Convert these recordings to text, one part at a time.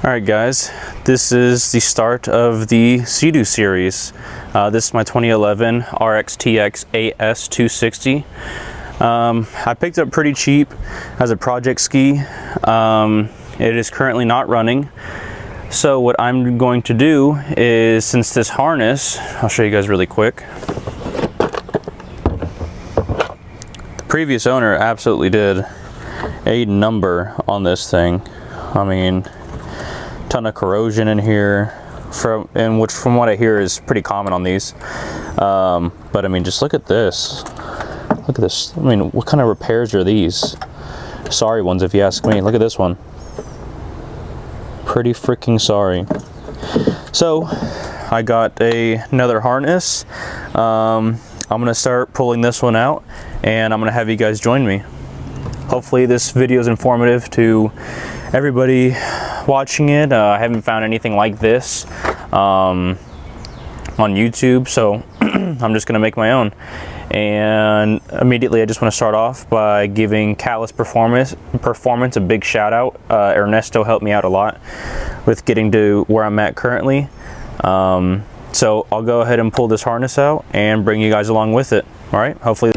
Alright guys, this is the start of the Seadoo series. This is my 2011 RXTX AS260. I picked up pretty cheap as a project ski. It is currently not running. So what I'm going to do is, since this harness, I'll show you guys really quick. The previous owner absolutely did a number on this thing. I mean, ton of corrosion in here, which from what I hear is pretty common on these. But I mean, just look at this. Look at this. I mean, what kind of repairs are these? Sorry ones, if you ask me. Look at this one. Pretty freaking sorry. So I got another harness. I'm gonna start pulling this one out, and I'm gonna have you guys join me. Hopefully this video is informative to everybody watching it. I haven't found anything like this on YouTube, so I'm just gonna make my own. And immediately I just want to start off by giving Calas Performance a big shout out. Ernesto helped me out a lot with getting to where I'm at currently. So I'll go ahead and pull this harness out and bring you guys along with it. All right, hopefully.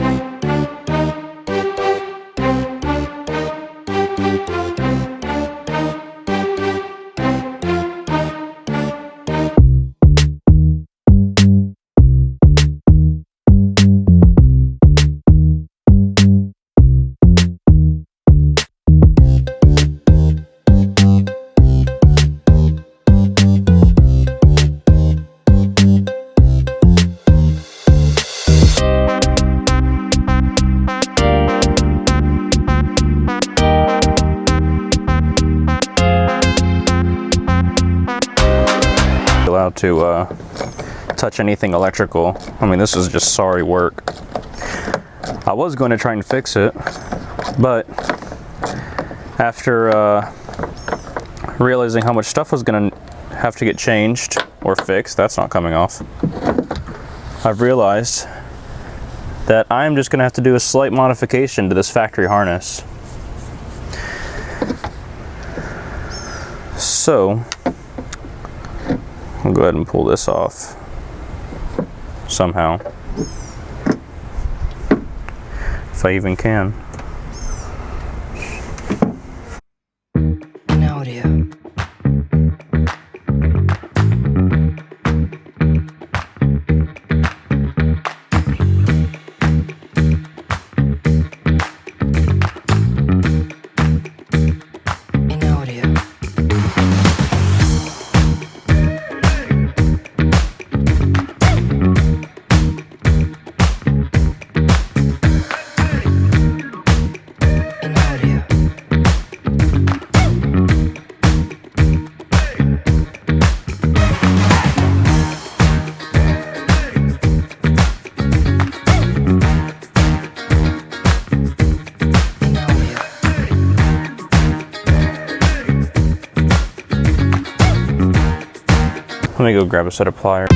Allowed to touch anything electrical. I mean, this is just sorry work. I was going to try and fix it, but after realizing how much stuff was going to have to get changed or fixed, that's not coming off, I've realized that I'm just going to have to do a slight modification to this factory harness. So I'll go ahead and pull this off somehow, if I even can. Let me go grab a set of pliers.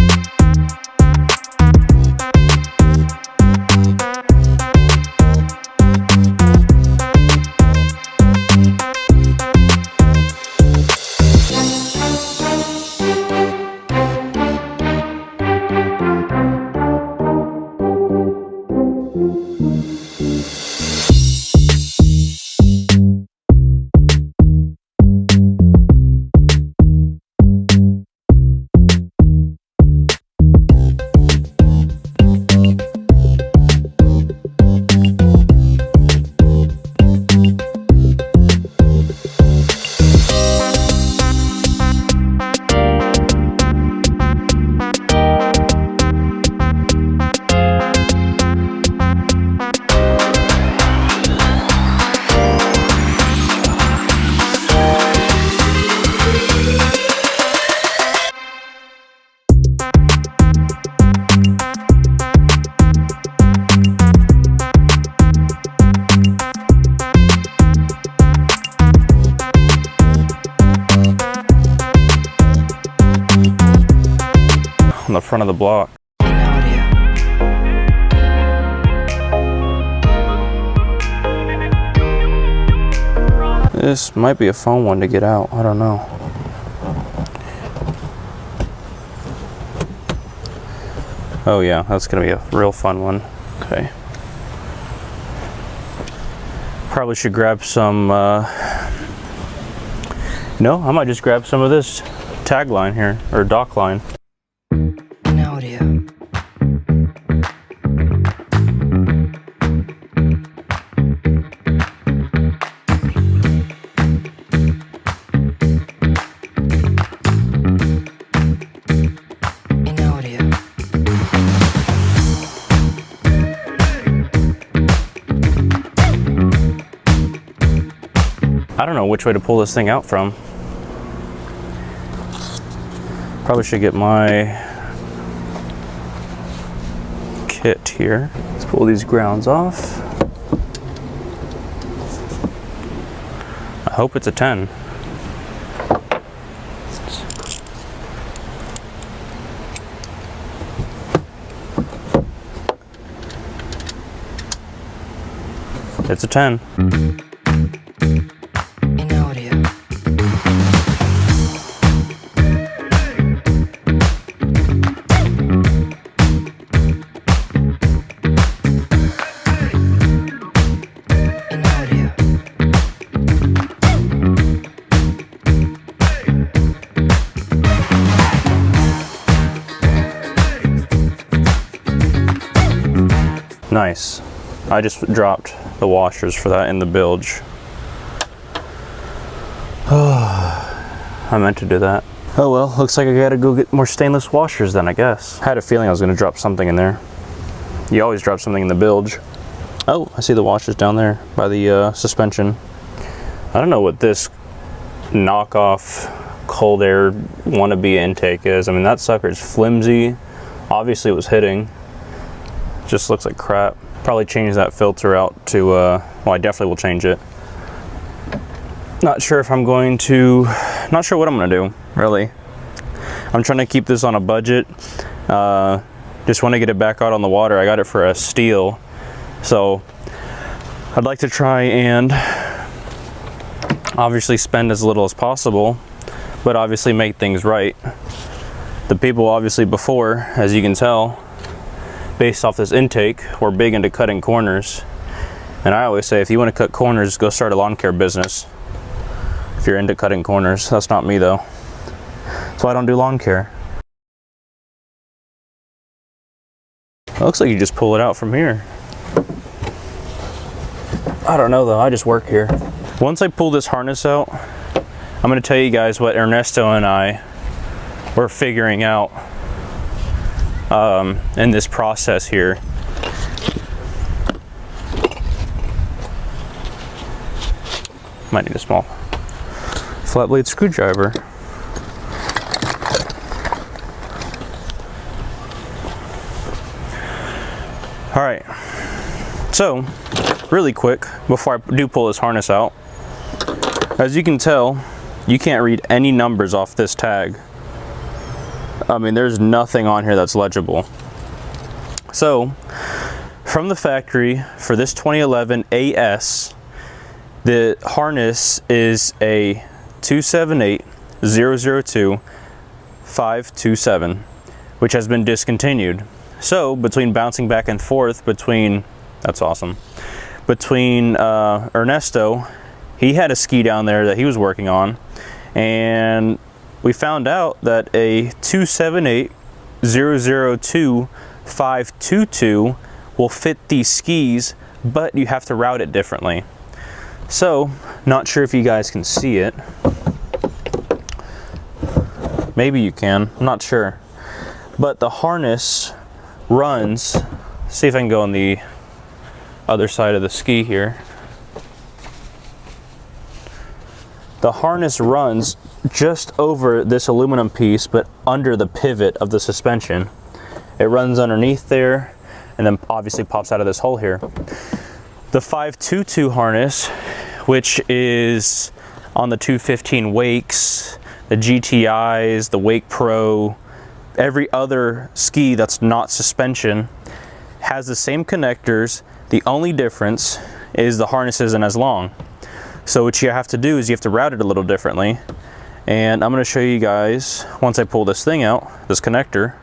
On the front of the block. This might be a fun one to get out, I don't know. Oh yeah, that's gonna be a real fun one. Okay. Probably should grab some, no, I might just grab some of this tagline here, or dock line. I don't know which way to pull this thing out from. Probably should get my kit here. Let's pull these grounds off. I hope it's a 10. It's a 10. Nice. I just dropped the washers for that in the bilge. I meant to do that. Oh well, looks like I gotta go get more stainless washers then, I guess. I had a feeling I was gonna drop something in there. You always drop something in the bilge. Oh, I see the washers down there by the suspension. I don't know what this knockoff cold air wannabe intake is. I mean, that sucker is flimsy. Obviously it was hitting. Just looks like crap. Probably change that filter out to, well, I definitely will change it. Not sure if I'm going to, not sure what I'm gonna do, really. I'm trying to keep this on a budget. Just want to get it back out on the water. I got it for a steal. So I'd like to try and obviously spend as little as possible, but obviously make things right. The people obviously before, as you can tell, based off this intake, we're big into cutting corners. And I always say, if you want to cut corners, go start a lawn care business. If you're into cutting corners. That's not me though. So I don't do lawn care. It looks like you just pull it out from here. I don't know though, I just work here. Once I pull this harness out, I'm gonna tell you guys what Ernesto and I were figuring out in this process here. Might need a small flat blade screwdriver. All right, so really quick before I do pull this harness out, as you can tell, you can't read any numbers off this tag. I mean, there's nothing on here that's legible. So from the factory for this 2011 AS, the harness is a 278-002-527, which has been discontinued. So between bouncing back and forth between, that's awesome, between Ernesto, he had a ski down there that he was working on, and we found out that a 278-002-522 will fit these skis, but you have to route it differently. So, not sure if you guys can see it. Maybe you can, I'm not sure. But the harness runs, see if I can go on the other side of the ski here. The harness runs just over this aluminum piece, but under the pivot of the suspension. It runs underneath there, and then obviously pops out of this hole here. The 522 harness, which is on the 215 Wakes, the GTIs, the Wake Pro, every other ski that's not suspension, has the same connectors. The only difference is the harness isn't as long. So what you have to do is you have to route it a little differently. And I'm going to show you guys, once I pull this thing out, this connector,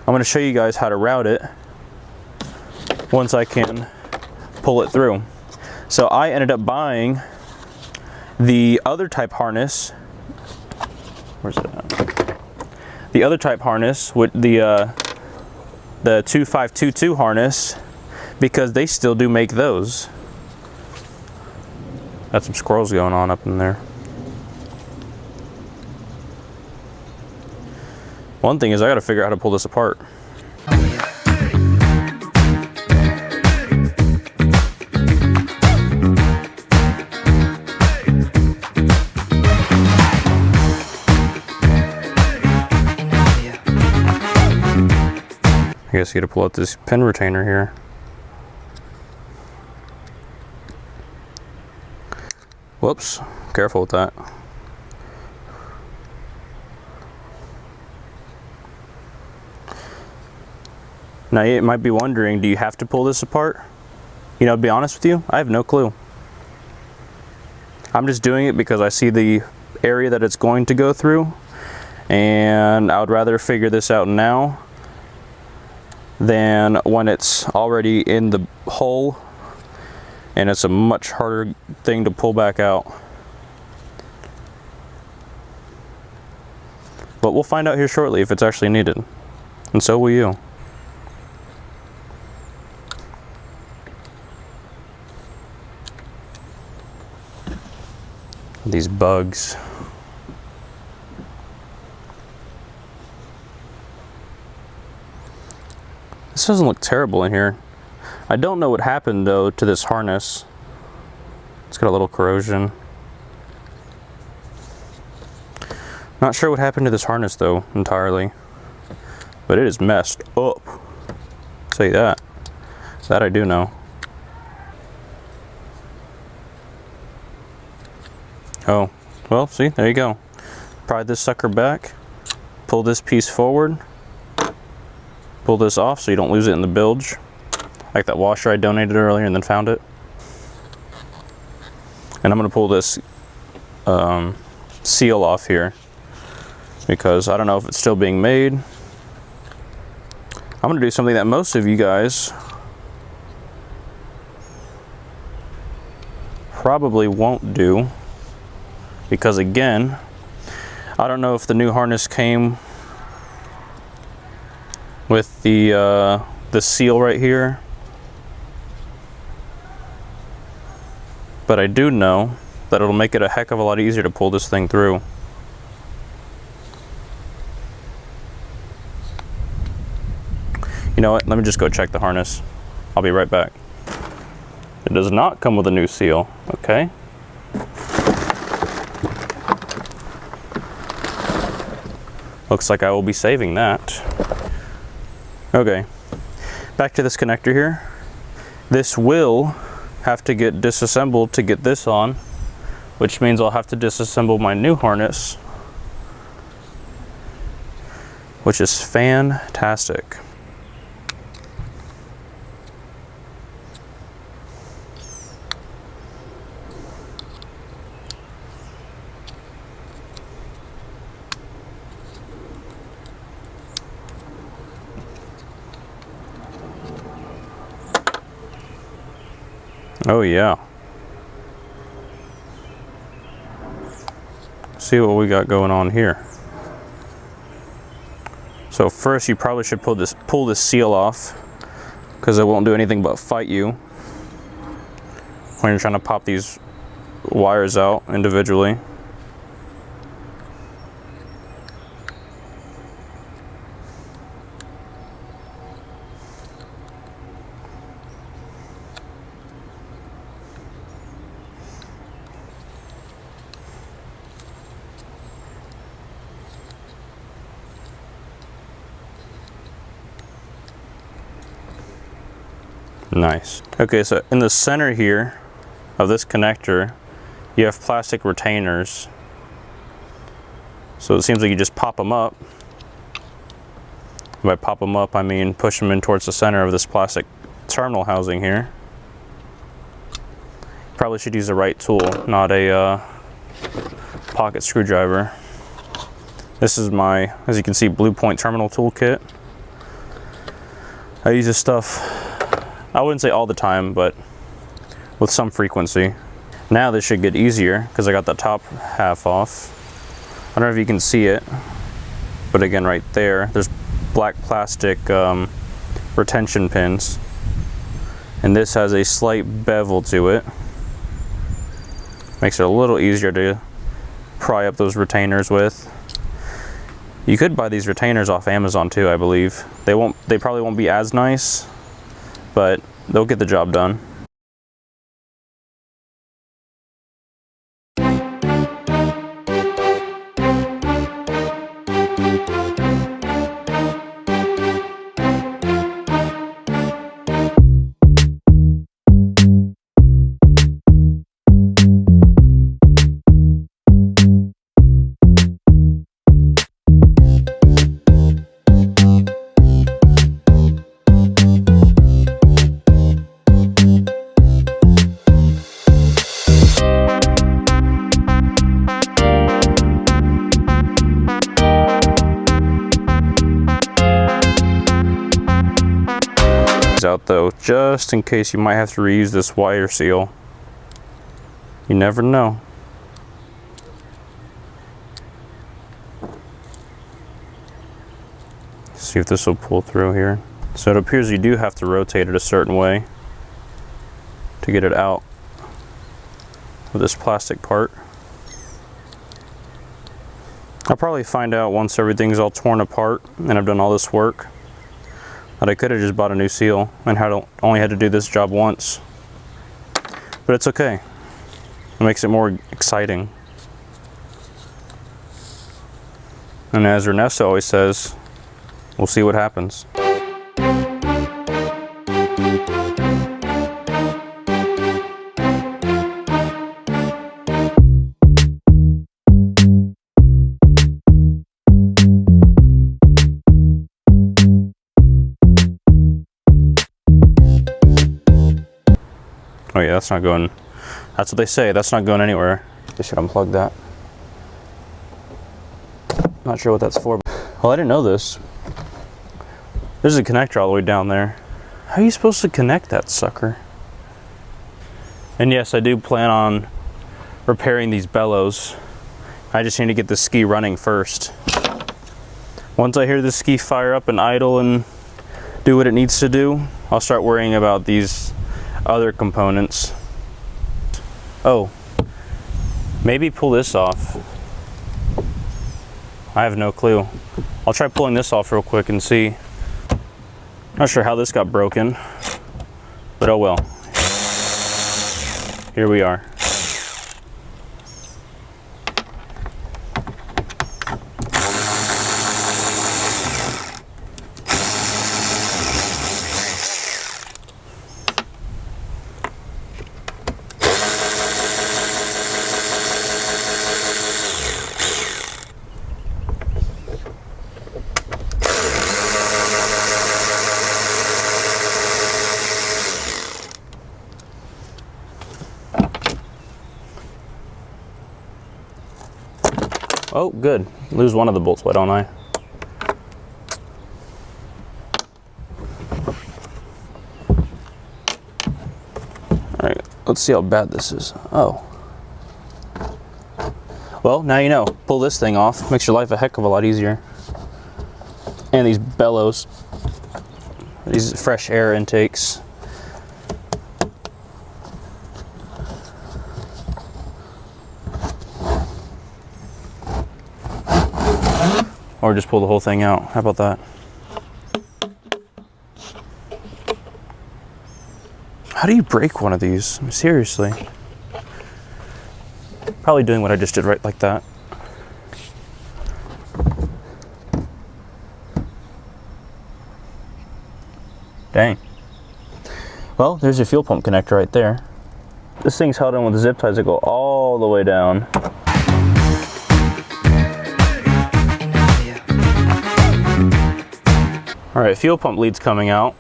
I'm going to show you guys how to route it once I can pull it through. So I ended up buying the other type harness. Where's it at? The other type harness with the 2522 harness, because they still do make those. Got some squirrels going on up in there. One thing is I got to figure out how to pull this apart. I guess you got to pull out this pin retainer here. Whoops, careful with that. Now you might be wondering, do you have to pull this apart? You know, to be honest with you, I have no clue. I'm just doing it because I see the area that it's going to go through, and I would rather figure this out now than when it's already in the hole and it's a much harder thing to pull back out. But we'll find out here shortly if it's actually needed, and so will you. These bugs. This doesn't look terrible in here. I don't know what happened though to this harness. It's got a little corrosion. Not sure what happened to this harness though entirely, but it is messed up. I'll say that. That I do know. Oh, well, see, there you go. Pry this sucker back, pull this piece forward, pull this off so you don't lose it in the bilge, like that washer I donated earlier and then found it. And I'm going to pull this seal off here because I don't know if it's still being made. I'm going to do something that most of you guys probably won't do. Because again, I don't know if the new harness came with the seal right here, but I do know that it'll make it a heck of a lot easier to pull this thing through. You know what? Let me just go check the harness. I'll be right back. It does not come with a new seal. Okay. Looks like I will be saving that. Okay, back to this connector here. This will have to get disassembled to get this on, which means I'll have to disassemble my new harness, which is fantastic. Oh yeah. See what we got going on here. So first you probably should pull this seal off, because it won't do anything but fight you when you're trying to pop these wires out individually. Nice. Okay, so in the center here of this connector, you have plastic retainers. So it seems like you just pop them up. By pop them up, I mean push them in towards the center of this plastic terminal housing here. Probably should use the right tool, not a pocket screwdriver. This is my, as you can see, Blue Point terminal toolkit. I use this stuff, I wouldn't say all the time, but with some frequency. Now this should get easier because I got the top half off. I don't know if you can see it, but again right there, there's black plastic retention pins. And this has a slight bevel to it. Makes it a little easier to pry up those retainers with. You could buy these retainers off Amazon too, I believe. They probably won't be as nice, but they'll get the job done. Out though, just in case you might have to reuse this wire seal. You never know. See if this will pull through here. So it appears you do have to rotate it a certain way to get it out of this plastic part. I'll probably find out once everything's all torn apart and I've done all this work that I could have just bought a new seal and only had to do this job once. But it's okay. It makes it more exciting. And as Ernesto always says, we'll see what happens. Oh yeah, that's not going, that's what they say, that's not going anywhere. They should unplug that. Not sure what that's for. Well, I didn't know this. There's a connector all the way down there. How are you supposed to connect that sucker? And yes, I do plan on repairing these bellows. I just need to get the ski running first. Once I hear the ski fire up and idle and do what it needs to do, I'll start worrying about these other components. Oh, maybe pull this off. I have no clue. I'll try pulling this off real quick and see. Not sure how this got broken, but oh well. Here we are. Oh, good. Lose one of the bolts, why don't I? Alright, let's see how bad this is. Oh. Well, now you know. Pull this thing off. Makes your life a heck of a lot easier. And these bellows. These fresh air intakes. Or just pull the whole thing out. How about that? How do you break one of these? Seriously. Probably doing what I just did right like that. Dang. Well, there's your fuel pump connector right there. This thing's held in with zip ties that go all the way down. All right, fuel pump lead's coming out.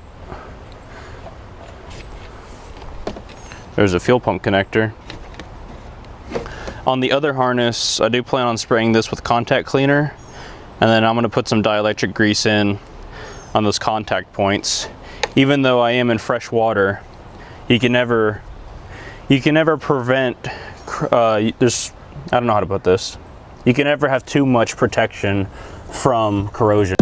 There's a fuel pump connector. On the other harness, I do plan on spraying this with contact cleaner, and then I'm gonna put some dielectric grease in on those contact points. even though I am in fresh water, you can never prevent, I don't know how to put this. You can never have too much protection from corrosion.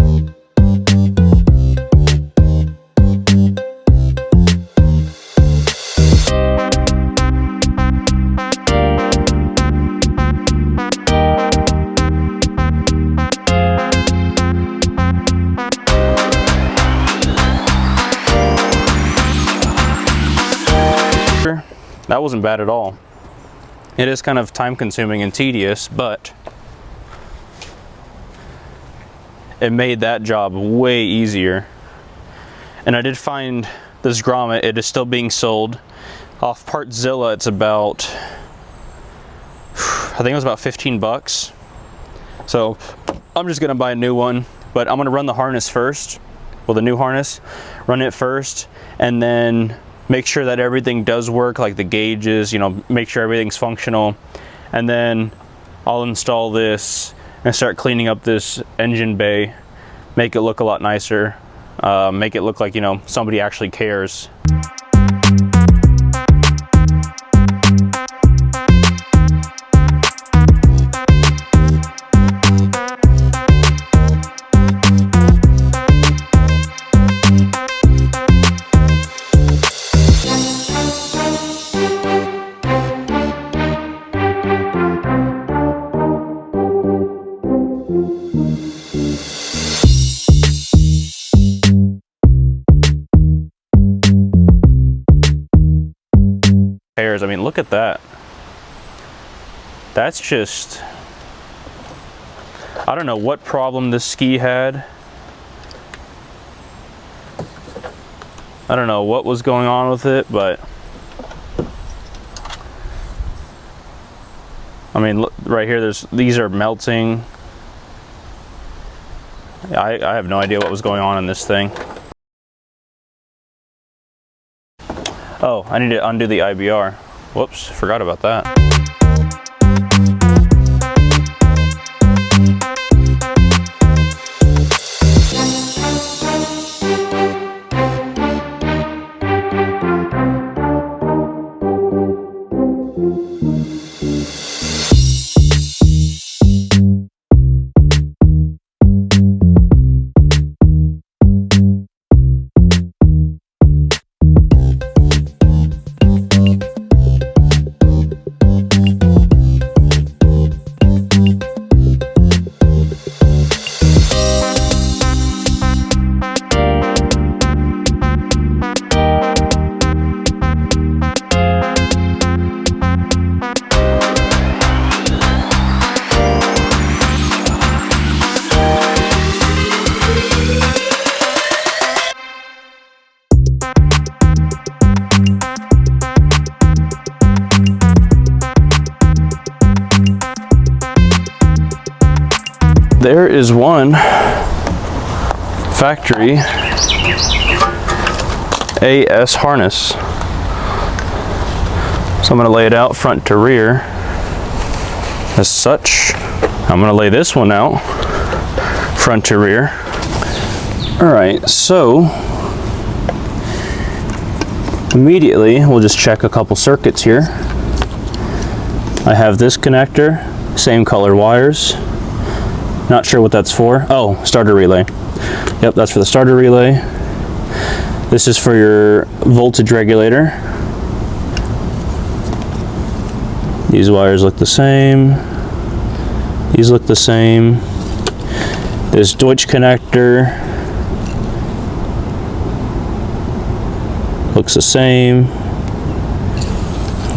That wasn't bad at all. It is kind of time consuming and tedious, but it made that job way easier. And I did find this grommet. It is still being sold off Partzilla. It's about, I think it was about 15 bucks. So I'm just gonna buy a new one, but I'm gonna run the harness first. Well, the new harness, run it first, and then make sure that everything does work, like the gauges, you know, make sure everything's functional. And then I'll install this and start cleaning up this engine bay, make it look a lot nicer, make it look like, you know, somebody actually cares. I mean, look at that. That's just, I don't know what problem this ski had. I don't know what was going on with it, but I mean, look, right here, these are melting. I have no idea what was going on in this thing. Oh, I need to undo the IBR. Whoops, forgot about that. There is one factory AS harness. So I'm going to lay it out front to rear as such. I'm going to lay this one out front to rear. Alright, so immediately we'll just check a couple circuits here. I have this connector, same color wires. Not sure what that's for. Oh, starter relay. Yep, that's for the starter relay. This is for your voltage regulator. These wires look the same. These look the same. This Deutsch connector looks the same.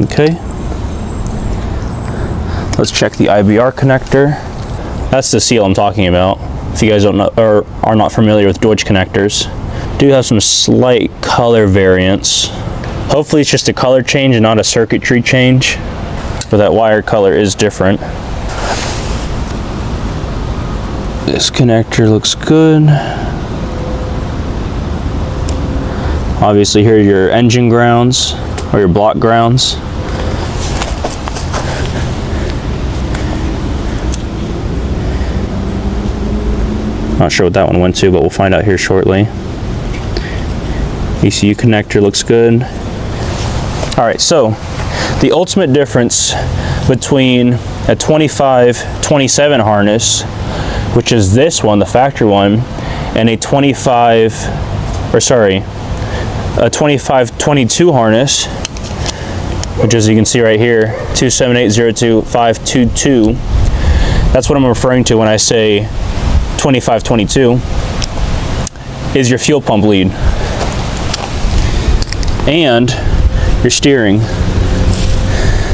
Okay. Let's check the IBR connector. That's the seal I'm talking about. If you guys don't know or are not familiar with Deutsch connectors, do have some slight color variance. Hopefully it's just a color change and not a circuitry change, but that wire color is different. This connector looks good. Obviously here are your engine grounds or your block grounds. Not sure what that one went to, but we'll find out here shortly. ECU connector looks good. All right, so the ultimate difference between a 25-27 harness, which is this one, the factory one, and a 25-22 harness, which as you can see right here, 27802-522. That's what I'm referring to when I say 25-22, is your fuel pump lead and your steering.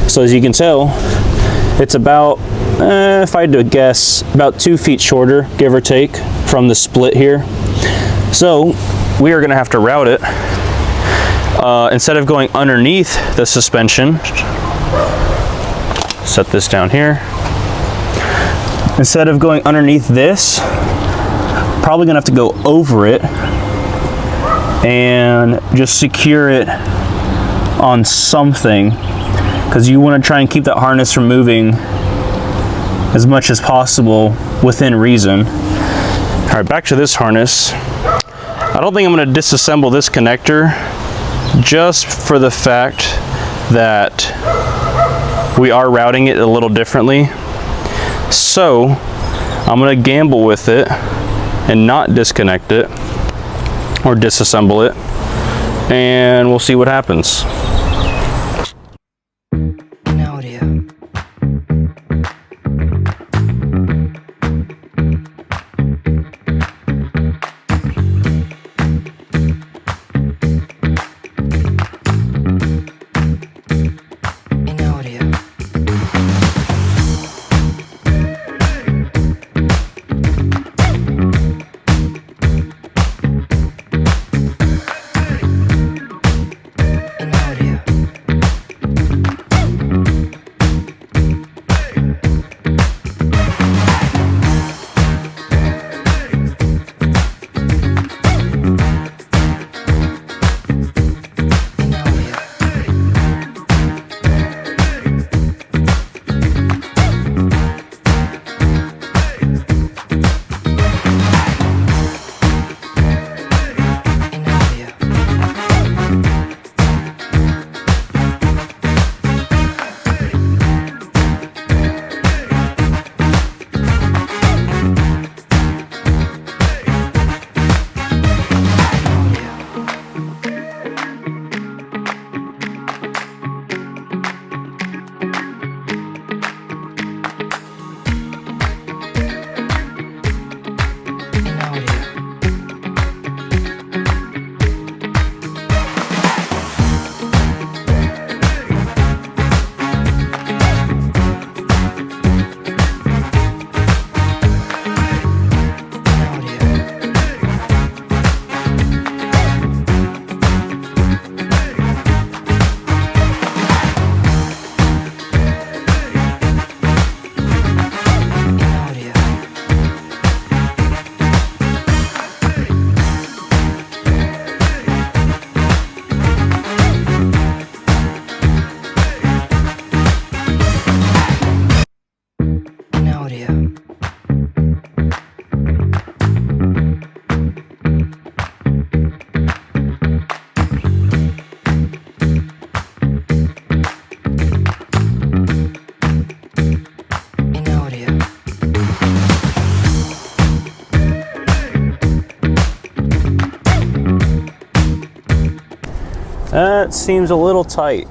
So as you can tell, it's about, if I had to guess, about 2 feet shorter, give or take, from the split here. So we are gonna have to route it. Instead of going underneath the suspension, set this down here. Instead of going underneath this, probably gonna have to go over it and just secure it on something, because you want to try and keep that harness from moving as much as possible within reason. All right, back to this harness. I don't think I'm going to disassemble this connector, just for the fact that we are routing it a little differently. So I'm going to gamble with it and not disconnect it or disassemble it, and we'll see what happens. That seems a little tight.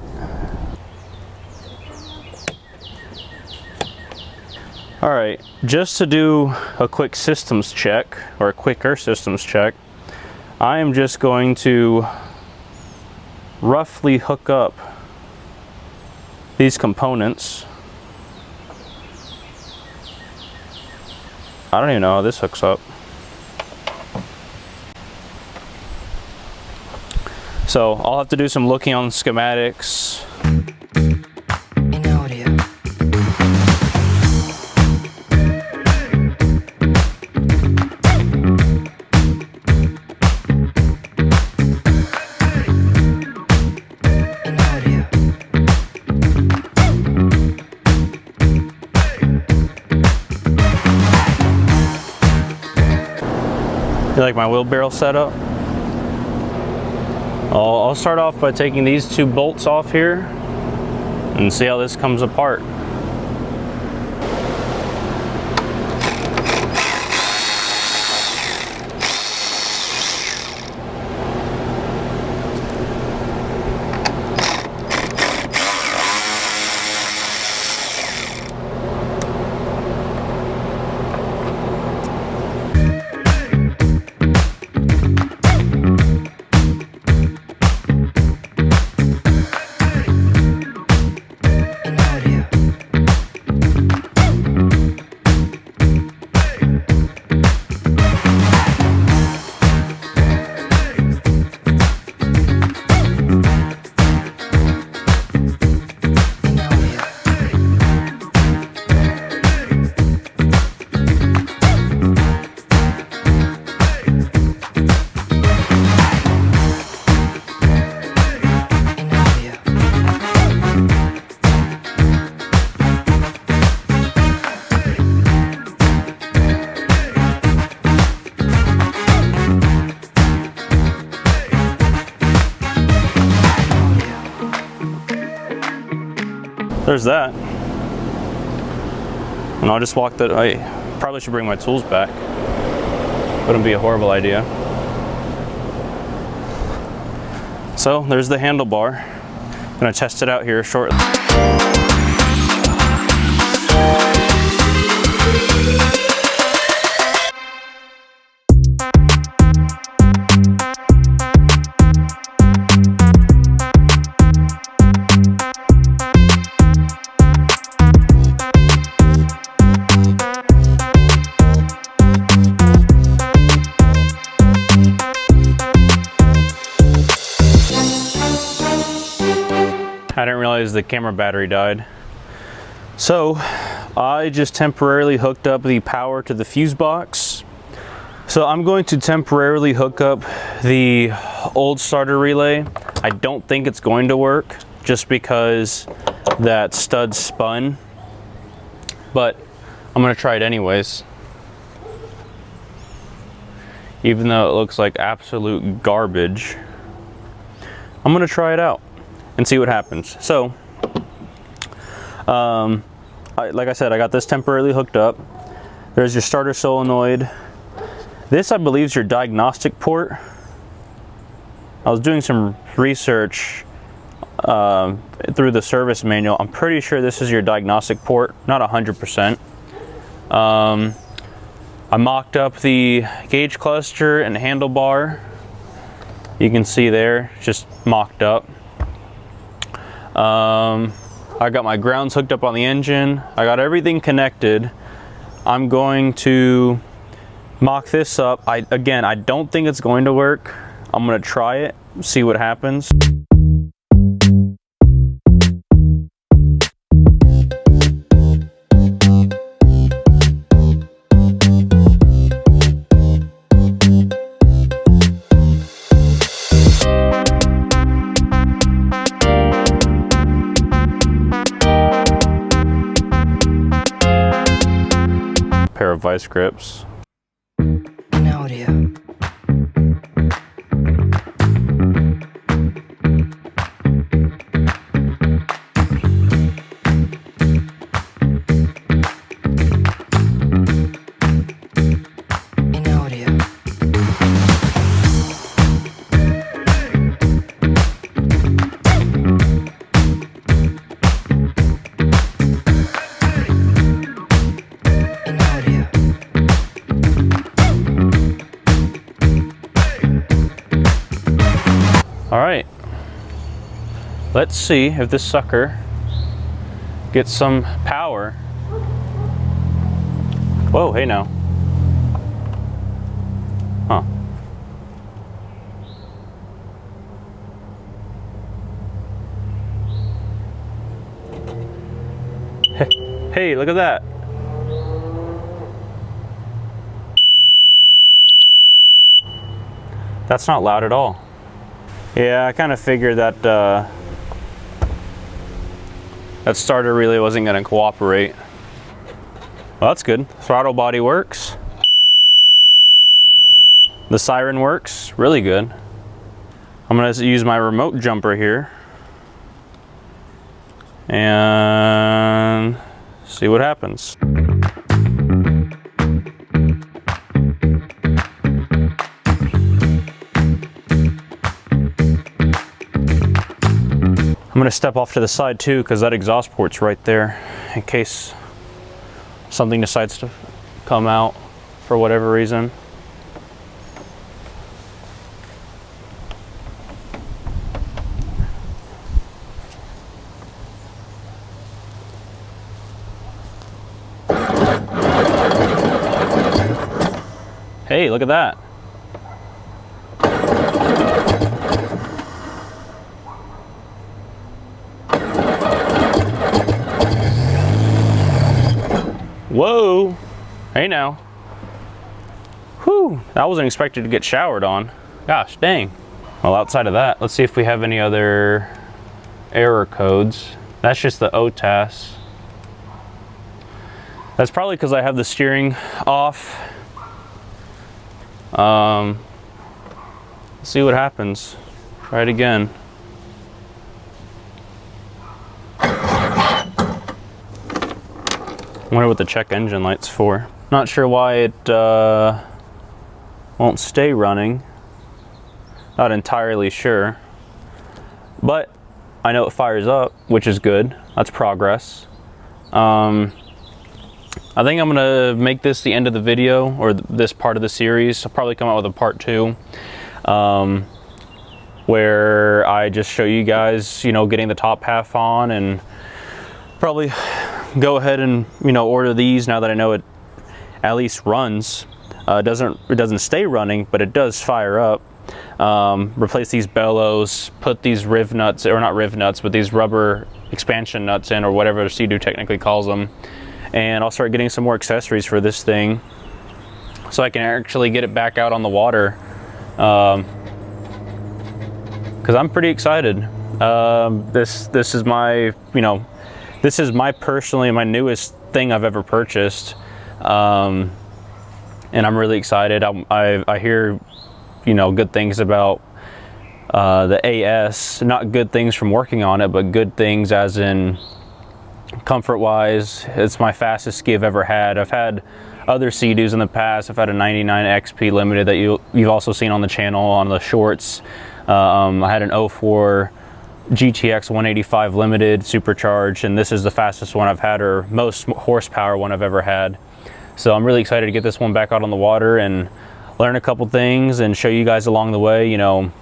All right, just to do a quick systems check, or a quicker systems check, I am just going to roughly hook up these components. I don't even know how this hooks up. So I'll have to do some looking on schematics. You like my wheelbarrow setup? I'll start off by taking these two bolts off here and see how this comes apart. There's that. And I'll just walk that. I probably should bring my tools back. Wouldn't be a horrible idea. So there's the handlebar. I'm gonna test it out here shortly. I didn't realize the camera battery died. So I just temporarily hooked up the power to the fuse box. So I'm going to temporarily hook up the old starter relay. I don't think it's going to work just because that stud spun, but I'm gonna try it anyways. Even though it looks like absolute garbage, I'm gonna try it out and see what happens. So, like I said, I got this temporarily hooked up. There's your starter solenoid. This, I believe, is your diagnostic port. I was doing some research through the service manual. I'm pretty sure this is your diagnostic port, not 100%. I mocked up the gauge cluster and handlebar. You can see there, just mocked up. I got my grounds hooked up on the engine. I got everything connected. I'm going to mock this up. Again, I don't think it's going to work. I'm gonna try it, see what happens. Pair of vice grips. All right, let's see if this sucker gets some power. Whoa, hey now. Huh. Hey, look at that. That's not loud at all. Yeah, I kind of figured that that starter relay wasn't going to cooperate. Well, that's good. Throttle body works. The siren works really good. I'm going to use my remote jumper here and see what happens. I'm going to step off to the side too, because that exhaust port's right there in case something decides to come out for whatever reason. Hey, look at that. Whoa. Hey now. Whew, that wasn't expected to get showered on. Gosh dang. Well, outside of that, let's see if we have any other error codes. That's just the OTAS. That's probably because I have the steering off. Let's see what happens. Try it again. Wonder what the check engine light's for. Not sure why it won't stay running. Not entirely sure. But I know it fires up, which is good. That's progress. I think I'm gonna make this the end of the video, or this part of the series. I'll probably come out with a part 2, where I just show you guys, you know, getting the top half on, and probably go ahead and, you know, order these now that I know it at least runs. It doesn't stay running, but it does fire up. Replace these bellows, put these riv nuts, or not riv nuts, but these rubber expansion nuts in, or whatever Seadoo technically calls them. And I'll start getting some more accessories for this thing so I can actually get it back out on the water, because I'm pretty excited. This is my, you know, this is personally my newest thing I've ever purchased, and I'm really excited. I hear, you know, good things about the AS, not good things from working on it, but good things as in comfort wise. It's my fastest ski I've ever had. I've had other Seadoos in the past. I've had a 99 XP limited that you've also seen on the channel on the shorts. I had an 04 GTX 185 limited supercharged, and this is the fastest one I've had, or most horsepower one I've ever had. So I'm really excited to get this one back out on the water and learn a couple things and show you guys along the way, you know,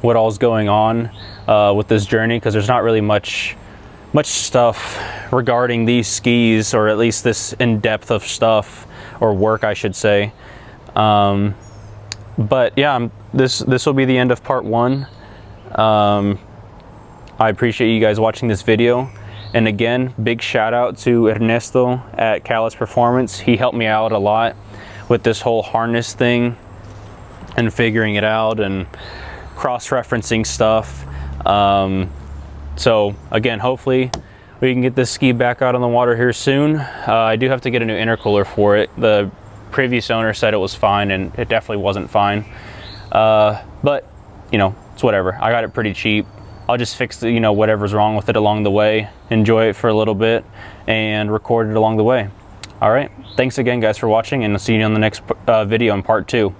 what all's going on with this journey, because there's not really much stuff regarding these skis, or at least this in-depth of stuff, or work I should say. But yeah, this will be the end of part 1. I appreciate you guys watching this video, and again, big shout out to Ernesto at Calas Performance. He helped me out a lot with this whole harness thing and figuring it out and cross-referencing stuff. So again, hopefully we can get this ski back out on the water here soon. I do have to get a new intercooler for it. The previous owner said it was fine, and it definitely wasn't fine. But you know, it's whatever. I got it pretty cheap. I'll just fix the, you know, whatever's wrong with it along the way, enjoy it for a little bit, and record it along the way. All right, thanks again guys for watching, and I'll see you on the next video in part 2.